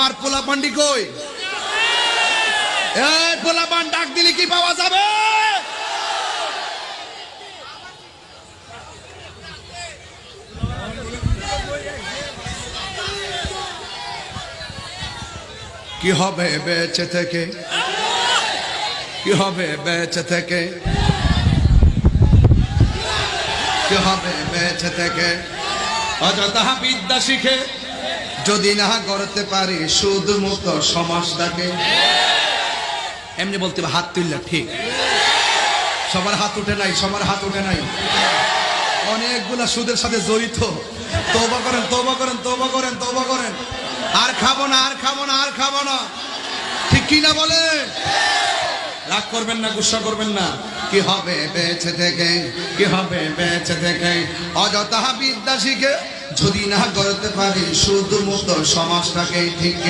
আর পোলাপান্ডি কই? এই পোলাপান ডাক দিলে কি পাওয়া যাবে? কি হবে বেঁচে থেকে? কি হবে বেঁচে থেকে? কি হবে বেঁচে থেকে? অযথা বিদ্যা শিখে যদি না করতে পারি শুধু মুক্ত সমাজটাকে। এমনি বলতে হবে হাত তুললে ঠিক। সবার হাত উঠে নাই, সবার হাত উঠে নাই। অনেকগুলা সুদের সাথে জড়িত। তওবা করেন, তওবা করেন, তওবা করেন, তওবা করেন। আর খাবো না, আর খাবো না, আর খাবো না। ঠিক কি না বলে? রাগ করবেন না, গুসা করবেন না। কি হবে বেঁচে থেকে? কি হবে বেঁচে থেকে? অযথা বিদ্যা শিখে যদি না করতে পারি শুধু মুক্ত সমাজটাকে ঠিক।